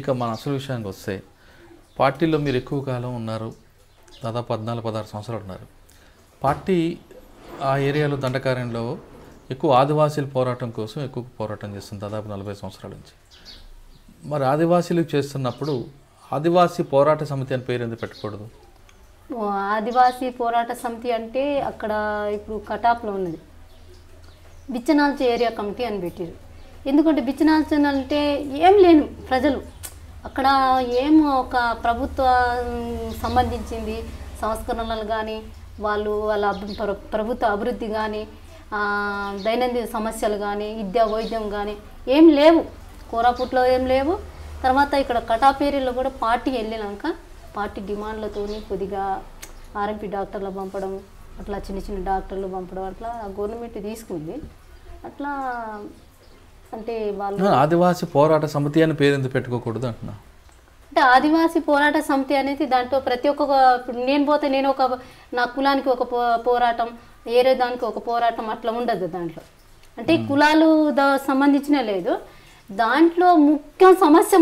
ఇక మన అసలు విషయానికి వస్తే పార్టీలో మీరు ఎక్కువ కాలం ఉన్నారు, దాదాపు 14-16 సంవత్సరాలు ఉన్నారు. పార్టీ ఆ ఏరియాలో దండకార్యంలో ఎక్కువ ఆదివాసీల పోరాటం కోసం ఎక్కువ పోరాటం చేస్తుంది దాదాపు 40 సంవత్సరాల నుంచి. మరి ఆదివాసీలు చేస్తున్నప్పుడు ఆదివాసీ పోరాట సమితి అని పేరు ఎందుకు పెట్టకూడదు? ఆదివాసీ పోరాట సమితి అంటే అక్కడ ఇప్పుడు కటాప్లో ఉన్నది బిచ్చనాల్చ ఏరియా కమిటీ అని పెట్టారు. ఎందుకంటే బిచ్చనాల్చ అంటే ఏం లేను ప్రజలు అక్కడ ఏం ఒక ప్రభుత్వం సంబంధించింది సంస్కరణలు కానీ వాళ్ళ ప్రభుత్వ అభివృద్ధి కానీ దైనందిన సమస్యలు కానీ విద్యా వైద్యం కానీ ఏం లేవు, కోరాపుట్లో ఏం లేవు. తర్వాత ఇక్కడ కటాప్ ఏరియాలో కూడా పార్టీ వెళ్ళినాక పార్టీ డిమాండ్లతోని కొద్దిగా ఆర్ఎంపీ డాక్టర్లు పంపడం, అట్లా చిన్న చిన్న డాక్టర్లు పంపడం, అట్లా గవర్నమెంట్ తీసుకుంది. అట్లా అంటే వాళ్ళు ఆదివాసీ పోరాట సమితి అని పేరు ఎందుకు పెట్టుకోకూడదు అంటున్నా. అంటే ఆదివాసీ పోరాట సమితి అనేది దాంట్లో ప్రతి ఒక్క ఇప్పుడు నేను పోతే నేను ఒక నా కులానికి ఒక పోరాటం, ఏరే దానికి ఒక పోరాటం అట్లా ఉండదు దాంట్లో. అంటే కులాలు సంబంధించిన లేదు, దాంట్లో ముఖ్య సమస్య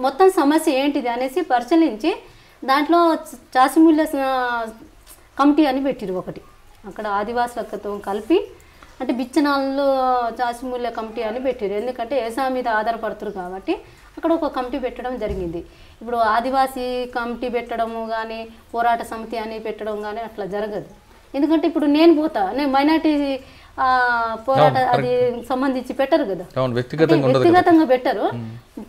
మొత్తం సమస్య ఏంటిది అనేసి పరిశీలించి దాంట్లో చాసిమూల్య కమిటీ అని పెట్టిరు ఒకటి. అక్కడ ఆదివాసులతో కలిపి అంటే బిచ్చనాల్లో చాసిమూల్య కమిటీ అని పెట్టారు. ఎందుకంటే వ్యవసాయం మీద ఆధారపడుతురు కాబట్టి అక్కడ ఒక కమిటీ పెట్టడం జరిగింది. ఇప్పుడు ఆదివాసీ కమిటీ పెట్టడము కానీ పోరాట సమితి అని పెట్టడం కానీ అట్లా జరగదు. ఎందుకంటే ఇప్పుడు నేను మైనార్టీ పోరాట అది సంబంధించి పెట్టరు కదా, వ్యక్తిగతంగా పెట్టరు.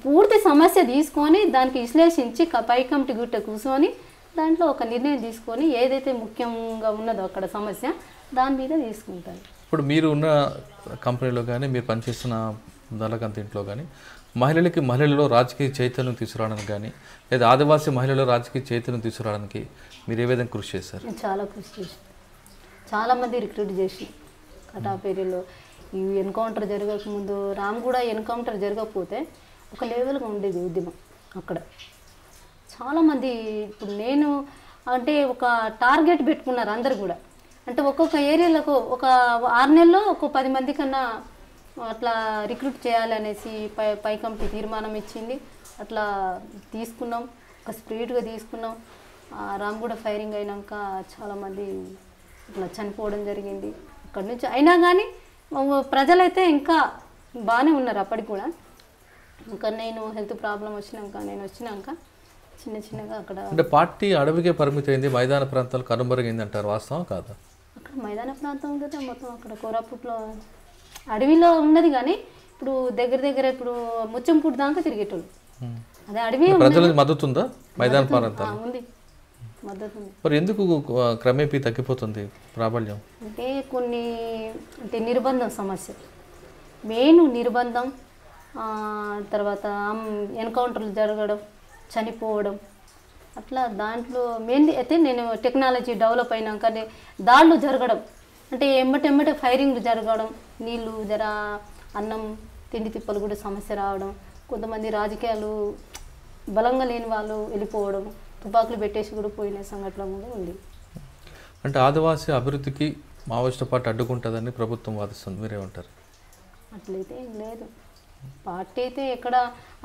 పూర్తి సమస్య తీసుకొని దానికి విశ్లేషించి పై కమిటీ గుట్ట కూర్చొని దాంట్లో ఒక నిర్ణయం తీసుకొని ఏదైతే ముఖ్యంగా ఉన్నదో అక్కడ సమస్య దాని మీద తీసుకుంటారు. ఇప్పుడు మీరు ఉన్న కంపెనీలో కానీ మీరు పనిచేస్తున్న దళకంత ఇంట్లో కానీ మహిళలలో రాజకీయ చైతన్యం తీసుకురావడానికి కానీ లేదా ఆదివాసీ మహిళల్లో రాజకీయ చైతన్యం తీసుకురావడానికి మీరు ఏ విధంగా కృషి చేశారు? చాలా కృషి చేసి చాలామంది రిక్రూట్ చేసి కటాప్ ఏరియాలో ఈ ఎన్కౌంటర్ జరగకముందు రామగూడ ఎన్కౌంటర్ జరగకపోతే ఒక లెవెల్గా ఉండేది ఉద్యమం అక్కడ. చాలామంది ఇప్పుడు నేను అంటే ఒక టార్గెట్ పెట్టుకున్నారు అందరు కూడా. అంటే ఒక్కొక్క ఏరియాలకు ఒక 6 నెలల్లో ఒక 10 మంది కన్నా అట్లా రిక్రూట్ చేయాలి అనేసి పై కమిటీ తీర్మానం ఇచ్చింది. అట్లా తీసుకున్నాం, ఒక స్పీడ్గా తీసుకున్నాం. రామగూడ ఫైరింగ్ అయినాక చాలామంది ఇట్లా చనిపోవడం జరిగింది అక్కడి నుంచి. అయినా కానీ ప్రజలైతే ఇంకా బాగానే ఉన్నారు అప్పటికి కూడా. ఇంకా నేను హెల్త్ ప్రాబ్లం వచ్చినాక చిన్నగా అక్కడ అంటే పార్టీ అడవికే పరిమితమైంది, మైదాన ప్రాంతాలు కనుమరుగైంది అంటారు, వాస్తవం కాదా? అక్కడ మైదాన ప్రాంతం కదా మొత్తం, అక్కడ కోరాపుట్లో అడవిలో ఉన్నది. కానీ ఇప్పుడు దగ్గర ఇప్పుడు ముచ్చంపూడి దాకా తిరిగేటోళ్ళు. అదే అడవి మద్దతు ఉందా మైదాన ప్రాంతాలు? ఉంది, మద్దతు ఉంది. మరి ఎందుకు క్రమేపీ తగ్గిపోతుంది ప్రాబల్యం? అంటే కొన్ని అంటే నిర్బంధం సమస్య, మెయిన్ నిర్బంధం. తర్వాత ఎన్కౌంటర్లు జరగడం, చనిపోవడం, అట్లా దాంట్లో మెయిన్ అయితే నేను టెక్నాలజీ డెవలప్ అయినాక దాడులు జరగడం, అంటే ఎమ్మటెమ్మటే ఫైరింగ్లు జరగడం, నీళ్ళు అన్నం తిండి తిప్పలు కూడా సమస్య రావడం, కొంతమంది రాజకీయాలు బలంగా లేని వాళ్ళు వెళ్ళిపోవడం, తుపాకులు పెట్టేసి కూడా పోయిన సంఘటన కూడా ఉంది. అంటే ఆదివాసీ అభివృద్ధికి మావోయిస్టు పార్టీ అడ్డుకుంటుందని ప్రభుత్వం వాదిస్తుంది, మీరేమంటారు? అట్లయితే ఏం లేదు, పార్టీ అయితే ఎక్కడ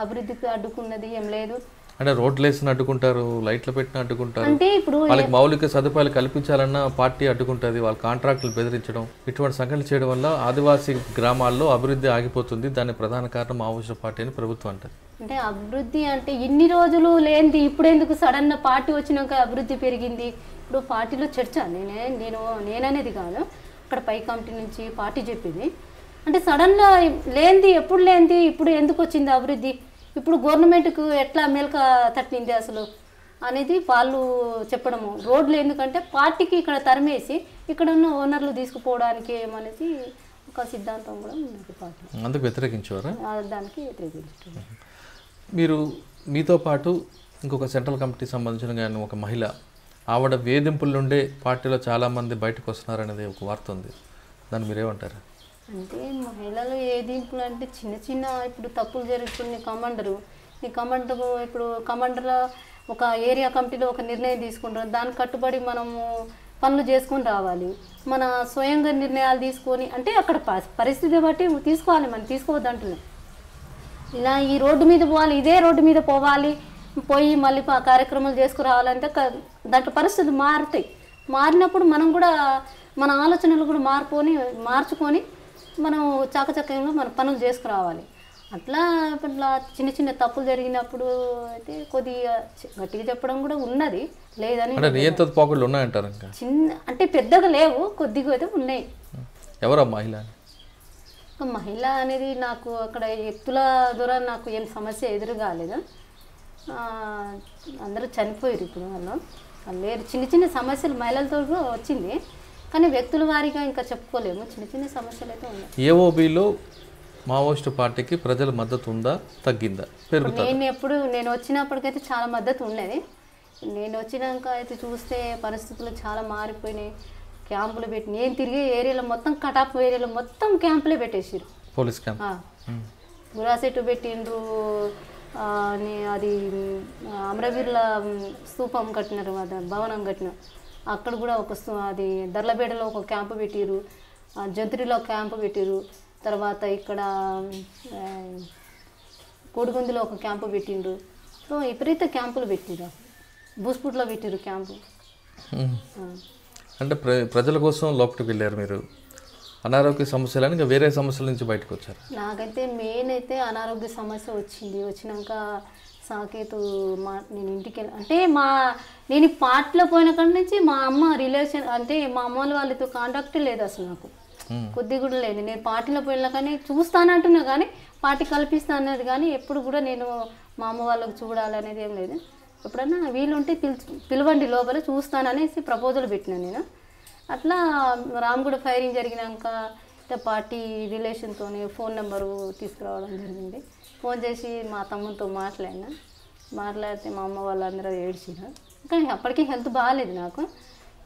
అభివృద్ధికి అడ్డుకున్నది ఏం లేదు. అంటే రోడ్లు వేసిన అడ్డుకుంటారు, లైట్లు పెట్టిన అడ్డుకుంటారు, అంటే ఇప్పుడు వాళ్ళకి మౌలిక సదుపాయాలు కల్పించాలన్న పార్టీ అడ్డుకుంటుంది, వాళ్ళ కాంట్రాక్టులు బెదిరించడం, ఇటువంటి సంఘటనలు చేయడం వల్ల ఆదివాసీ గ్రామాల్లో అభివృద్ధి ఆగిపోతుంది. దాని ప్రధాన కారణం మావోయిస్టు పార్టీ అని ప్రభుత్వం అంటారు. అంటే అభివృద్ధి అంటే ఇన్ని రోజులు లేనిది ఇప్పుడు ఎందుకు సడన్ పార్టీ వచ్చినాక అభివృద్ధి పెరిగింది? ఇప్పుడు పార్టీలో చర్చ నేననేది కాదు, అక్కడ పై కమిటీ నుంచి పార్టీ చెప్పింది. అంటే సడన్గా లేనిది ఎప్పుడు లేనిది ఇప్పుడు ఎందుకు వచ్చింది అభివృద్ధి, ఇప్పుడు గవర్నమెంట్కు ఎట్లా మేల్క తట్టింది అసలు అనేది వాళ్ళు చెప్పడము. రోడ్లు ఎందుకంటే పార్టీకి ఇక్కడ తరిమేసి ఇక్కడ ఉన్న ఓనర్లు తీసుకుపోవడానికి ఏమనేసి ఒక సిద్ధాంతం కూడా ఉన్నది పార్టీ. అందుకు వ్యతిరేకించేవారా? దానికి వ్యతిరేకించారు. మీరు మీతో పాటు ఇంకొక సెంట్రల్ కమిటీ సంబంధించిన కానీ ఒక మహిళ, ఆవిడ వేధింపుల నుండే పార్టీలో చాలామంది బయటకు వస్తున్నారనేది ఒక వార్త ఉంది, దాన్ని మీరేమంటారు? అంటే మహిళలు వేధింపులు అంటే చిన్న ఇప్పుడు తప్పులు జరుగుతుంది. ఈ కమాండర్ ఇప్పుడు కమాండర్లో ఒక ఏరియా కమిటీలో ఒక నిర్ణయం తీసుకుంటారు, దానికి కట్టుబడి మనము పనులు చేసుకొని రావాలి. మన స్వయంగా నిర్ణయాలు తీసుకొని అంటే అక్కడ పరిస్థితి బట్టి తీసుకోవాలి, మనం తీసుకోవద్దు అంటున్నాం. ఇలా ఈ రోడ్డు మీద పోవాలి, ఇదే రోడ్డు మీద పోవాలి, పోయి మళ్ళీ కార్యక్రమాలు చేసుకురావాలంటే దాంట్లో పరిస్థితులు మారుతాయి. మారినప్పుడు మనం కూడా మన ఆలోచనలు కూడా మార్చుకొని మనం చాకచక్యంలో మన పనులు చేసుకురావాలి. అట్లా ఇట్లా చిన్న చిన్న తప్పులు జరిగినప్పుడు అయితే కొద్దిగా గట్టిగా చెప్పడం కూడా ఉన్నది, లేదని పోకళ్ళు ఉన్నాయంటారు. చిన్న అంటే పెద్దగా లేవు, కొద్దిగా అయితే ఉన్నాయి. ఎవరా మహిళ? మహిళ అనేది నాకు అక్కడ ఎత్తుల ద్వారా నాకు ఏం సమస్య ఎదురు కాలేదు. అందరూ చనిపోయారు ఇప్పుడు వాళ్ళు లేరు. చిన్న చిన్న సమస్యలు మహిళలతో వచ్చింది, కానీ వ్యక్తుల వారీగా ఇంకా చెప్పుకోలేము. చిన్న చిన్న సమస్యలు అయితే ఉన్నాయి. ఏఓబిలో మావోయిస్టు పార్టీకి ప్రజల మద్దతు ఉందా, తగ్గిందా, పెరుగుతుందా? నేను వచ్చినప్పటికైతే చాలా మద్దతు ఉండేది. నేను వచ్చినాక అయితే చూస్తే పరిస్థితులు చాలా మారిపోయినాయి. క్యాంపులు పెట్టి నేను తిరిగే ఏరియాలో మొత్తం కటాప్ ఏరియాలో మొత్తం క్యాంపులే పెట్టేసారు. పోలీస్ క్యాంప్ గురాసెట్టు పెట్టిండ్రు. అది అమరవీరుల స్తూపం కట్టినారు, భవనం కట్టినారు. అక్కడ కూడా అది దర్లబేడలో ఒక క్యాంపు పెట్టిరు, జంతురిలో క్యాంపు పెట్టిరు. తర్వాత ఇక్కడ కోడిగుందిలో ఒక క్యాంపు పెట్టిండ్రు. సో విపరీత క్యాంపులు పెట్టిరు. బూస్పూట్లో పెట్టిరు క్యాంపు. అంటే ప్రజల కోసం లోపలికి వెళ్ళారు మీరు. అనారోగ్య సమస్యలు ఇంకా వేరే సమస్యల నుంచి బయటకు వచ్చారు? నాకైతే మెయిన్ అయితే అనారోగ్య సమస్య వచ్చినాక సాకేతు నేను ఇంటికి అంటే నేను పార్టీలో పోయిన కాడి నుంచి మా అమ్మ రిలేషన్ అంటే మా అమ్మ వాళ్ళతో కాంటాక్ట్ లేదు అసలు నాకు, కొద్ది కూడా లేదు. నేను పార్టీలో పోయినా కానీ చూస్తానంటున్నా కానీ పార్టీ కల్పిస్తా అన్నది కానీ ఎప్పుడు కూడా నేను మా అమ్మ వాళ్ళకి చూడాలనేది ఏం లేదు. ఎప్పుడన్నా వీలుంటే పిలవండి లోపల చూస్తాననేసి ప్రపోజల్ పెట్టినా నేను. అట్లా రామగూడ ఫైరింగ్ జరిగినాక పార్టీ రిలేషన్తో ఫోన్ నెంబరు తీసుకురావడం జరిగింది. ఫోన్ చేసి మా తమ్ముతో మాట్లాడితే మా అమ్మ వాళ్ళందరూ ఏడ్చినా. కానీ అప్పటికీ హెల్త్ బాగాలేదు నాకు.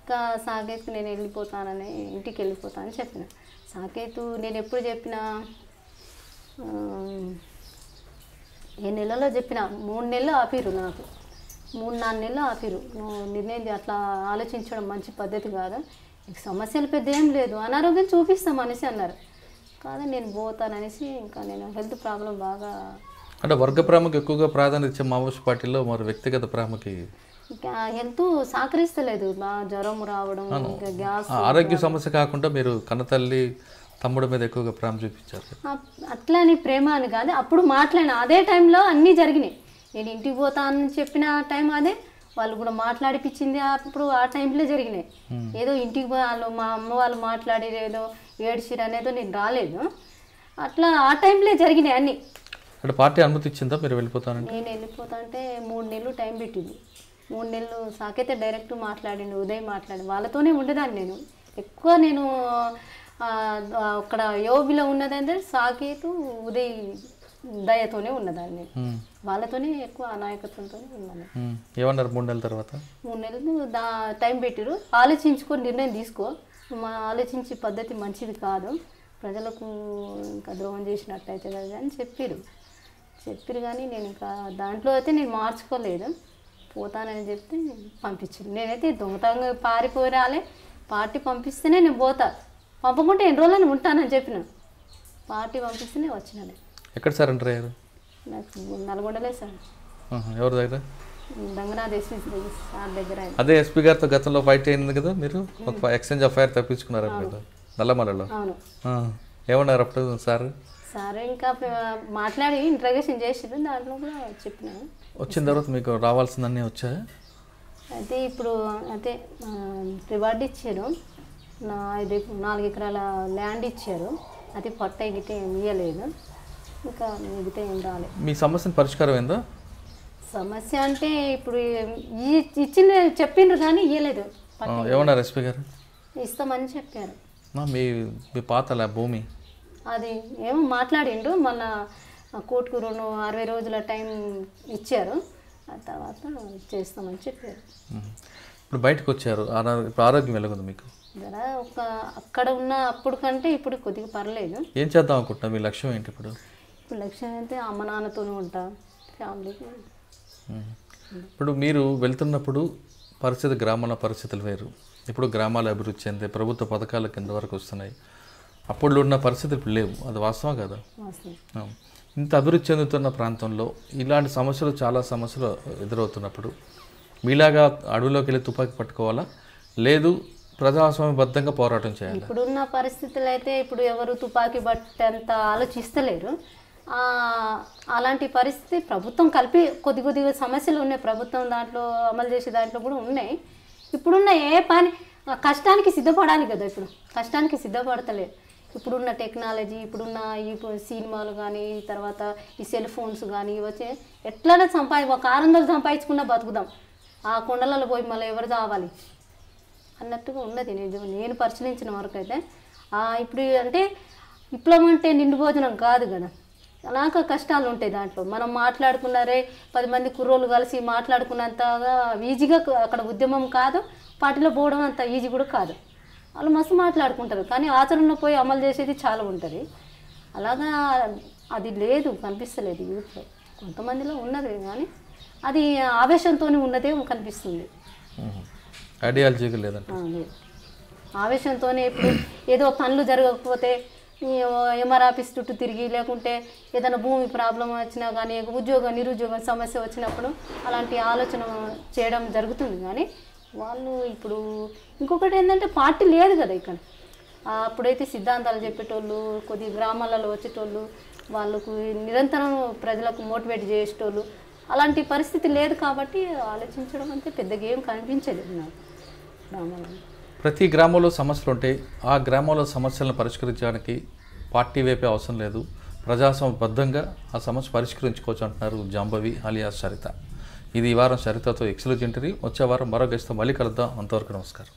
ఇంకా సాకేత్కు నేను వెళ్ళిపోతానని ఇంటికి వెళ్ళిపోతానని చెప్పిన. సాకేతు నేను ఎప్పుడు చెప్పినా ఏ నెలలో చెప్పిన 3 నెలలు ఆపిరు నాకు, 3-4 నెలలు ఆపిరు. నువ్వు నిర్ణయం అట్లా ఆలోచించడం మంచి పద్ధతి కాదు, నీకు సమస్యలు పెద్ద ఏం లేదు, అనారోగ్యం చూపిస్తాం అనేసి అన్నారు. కాదు నేను పోతాననేసి ఇంకా నేను హెల్త్ ప్రాబ్లం బాగా అంటే వర్గ ప్రేమకు ఎక్కువగా ప్రాధాన్యత ఇచ్చే మావోయిస్ట్ పార్టీలో మరి వ్యక్తిగత ప్రేమకి హెల్త్ సహకరిస్తలేదు. బాగా జ్వరం రావడం, ఇంకా గ్యాస్, ఆరోగ్య సమస్య కాకుండా మీరు కన్నతల్లి తమ్ముడు మీద ఎక్కువగా ప్రేమ చూపించారు. అట్లా అని ప్రేమ అని కాదు, అప్పుడు మాట్లాడిన అదే టైంలో అన్నీ జరిగినాయి. నేను ఇంటికి పోతానని చెప్పిన టైం అదే, వాళ్ళు కూడా మాట్లాడిపించింది అప్పుడు ఆ టైంలో జరిగినాయి. ఏదో ఇంటికి వాళ్ళు మా అమ్మ వాళ్ళు మాట్లాడేదో ఏడ్చిరు అనేదో నేను రాలేదు. అట్లా ఆ టైంలో జరిగినాయి అన్నీ. అంటే పార్టీ అనుమతి ఇచ్చిందా మీరు వెళ్ళిపోతానంటే? నేను వెళ్ళిపోతా అంటే 3 నెలలు టైం పెట్టింది. 3 నెలలు సాకైతే డైరెక్ట్ మాట్లాడిండు, ఉదయం మాట్లాడి వాళ్ళతోనే ఉండేదాన్ని నేను ఎక్కువ. నేను అక్కడ యోబిలో ఉన్నదంటే సాకేతు ఉదయ్ దయతోనే ఉన్నదాన్ని, వాళ్ళతోనే ఎక్కువ నాయకత్వంతో ఉన్నాను. ఏమన్నారు 3 నెలల తర్వాత? 3 నెలలు టైం పెట్టిరు. ఆలోచించుకొని నిర్ణయం తీసుకో, ఆలోచించే పద్ధతి మంచిది కాదు, ప్రజలకు ఇంకా ద్రోహం చేసినట్టయితే కదా అని చెప్పిరు కానీ నేను ఇంకా దాంట్లో అయితే నేను మార్చుకోలేదు. పోతానని చెప్తే పంపించాను. నేనైతే దొంగతనంగా పారిపోయి రాలే, పార్టీ పంపిస్తేనే నేను పోతా, పంపకుంటే ఎన్ని రోజులని ఉంటానని చెప్పిన. పార్టీ పంపిస్తేనే వచ్చినాను. ఎక్కడ సార్ ఎంటర్ అయ్యారు? నాకు నల్గొండలే సార్. ఎవరి దగ్గర? దంగనాథ్ ఎస్పీ సార్ దగ్గర. అదే ఎస్పీ గారితో గతంలో ఫైట్ అయింది కదా మీరు, ఒక ఎక్స్చేంజ్ ఆఫ్ ఫైర్ తప్పించుకున్నారు కదా నల్లమలలో. అవును. ఏమన్నారు అప్పుడు సార్? సార్ ఇంకా మాట్లాడి ఇంట్రగేషన్ చేసారు, దాంట్లో కూడా చెప్పినాను. వచ్చిన తర్వాత మీకు రావాల్సిందన్నీ వచ్చాయి. అయితే ఇప్పుడు అయితే రివార్డ్ ఇచ్చారు, 4 ఎకరాల ల్యాండ్ ఇచ్చారు, అది పట్ట గిట్ట ఏం ఇవ్వలేదు, ఇంకా మిగతా ఏం రాలేదు. మీ సమస్యను పరిష్కారం అయిందా? సమస్య అంటే ఇప్పుడు ఇచ్చిన చెప్పిండ్రు కానీ ఇవ్వలేదు. ఏమన్నారు ఎస్పీ గారు? ఇస్తామని చెప్పారు. మీ పాత భూమి అది ఏమో మాట్లాడిండు, మళ్ళా కోర్టుకు 60 రోజుల టైం ఇచ్చారు, ఆ తర్వాత చేస్తామని చెప్పారు. ఇప్పుడు బయటకు వచ్చారు, ఇప్పుడు ఆరోగ్యం ఎలాగుంది మీకు? అక్కడ ఉన్న అప్పుడు కంటే ఇప్పుడు కొద్దిగా పర్లేదు. ఏం చేద్దాం అనుకుంటున్నా, మీ లక్ష్యం ఏంటి ఇప్పుడు? ఇప్పుడు లక్ష్యం అయితే అమ్మ నాన్నతోనే ఉంటా, ఫ్యామిలీకి. ఇప్పుడు మీరు వెళ్తున్నప్పుడు గ్రామాల పరిస్థితులు వేరు, ఇప్పుడు గ్రామాల అభివృద్ధి చెందే ప్రభుత్వ పథకాల కింద వరకు వస్తున్నాయి. అప్పుడు ఉన్న పరిస్థితులు ఇప్పుడు లేవు, అది వాస్తవం కదా? ఇంత అభివృద్ధి చెందుతున్న ప్రాంతంలో ఇలాంటి సమస్యలు చాలా సమస్యలు ఎదురవుతున్నప్పుడు మీలాగా అడవిలోకి వెళ్ళి తుపాకీ పట్టుకోవాలా, లేదు ప్రజాస్వామ్యబద్ధంగా పోరాటం చేయాలి? ఇప్పుడున్న పరిస్థితులు అయితే ఇప్పుడు ఎవరు తుపాకీ బట్టంత ఆలోచిస్తలేరు. అలాంటి పరిస్థితి ప్రభుత్వం కలిపి కొద్దిగా సమస్యలు ఉన్నాయి, ప్రభుత్వం దాంట్లో అమలు చేసే దాంట్లో కూడా ఉన్నాయి. ఇప్పుడున్న ఏ పని కష్టానికి సిద్ధపడాలి కదా, ఇప్పుడు కష్టానికి సిద్ధపడతలేదు. ఇప్పుడున్న టెక్నాలజీ, ఇప్పుడున్న ఈ సినిమాలు కానీ, తర్వాత ఈ సెల్ ఫోన్స్ కానీ వచ్చే ఎట్లనే ఒక 600 సంపాదించుకున్నా బతుకుదాం, ఆ కొండలలో పోయి మళ్ళీ ఎవరు కావాలి అన్నట్టుగా ఉన్నది. నేను పరిశీలించిన వరకు అయితే ఇప్పుడు అంటే విప్లవం అంటే నిండు భోజనం కాదు కదా, అలాగ కష్టాలు ఉంటాయి దాంట్లో. మనం మాట్లాడుకున్నారే 10 మంది కుర్రోళ్ళు కలిసి మాట్లాడుకున్నంతగా ఈజీగా అక్కడ ఉద్యమం కాదు, పార్టీలో పోవడం అంత ఈజీ కూడా కాదు. వాళ్ళు మస్తు మాట్లాడుకుంటారు, కానీ ఆచరణలో పోయి అమలు చేసేది చాలా ఉంటుంది. అలాగా అది లేదు, కనిపిస్తలేదు యూత్లో. కొంతమందిలో ఉన్నది కానీ అది ఆవేశంతో ఉన్నదే కనిపిస్తుంది, ఐడియాలజీగా లేదంటే. ఆవేశంతోనే ఇప్పుడు ఏదో పనులు జరగకపోతే ఎంఆర్ ఆఫీస్ చుట్టూ తిరిగి, లేకుంటే ఏదైనా భూమి ప్రాబ్లం వచ్చినా కానీ, నిరుద్యోగం సమస్య వచ్చినప్పుడు అలాంటి ఆలోచన చేయడం జరుగుతుంది. కానీ వాళ్ళు ఇప్పుడు ఇంకొకటి ఏంటంటే పార్టీ లేదు కదా ఇక్కడ. అప్పుడైతే సిద్ధాంతాలు చెప్పేటోళ్ళు, కొద్ది గ్రామాలలో వచ్చేటోళ్ళు, వాళ్ళకు నిరంతరం ప్రజలకు మోటివేట్ చేసేటోళ్ళు, అలాంటి పరిస్థితి లేదు. కాబట్టి ఆలోచించడం అంటే పెద్దగా ఏం కనిపించదు నాకు గ్రామాలలో. ప్రతి గ్రామంలో సమస్యలు ఉంటాయి, ఆ గ్రామంలో సమస్యలను పరిష్కరించడానికి పార్టీ వైపే అవసరం లేదు, ప్రజాస్వామ్యబద్ధంగా ఆ సమస్య పరిష్కరించుకోవచ్చు అంటున్నారు జాంబవి అలియాస్ సరిత. ఇది ఈ వారం సరితతో ఎక్స్క్లూజివ్ ఇంటర్వ్యూ. వచ్చే వారం మరో గెస్ట్తో మళ్ళీ కలుద్దాం. అంతవరకు నమస్కారం.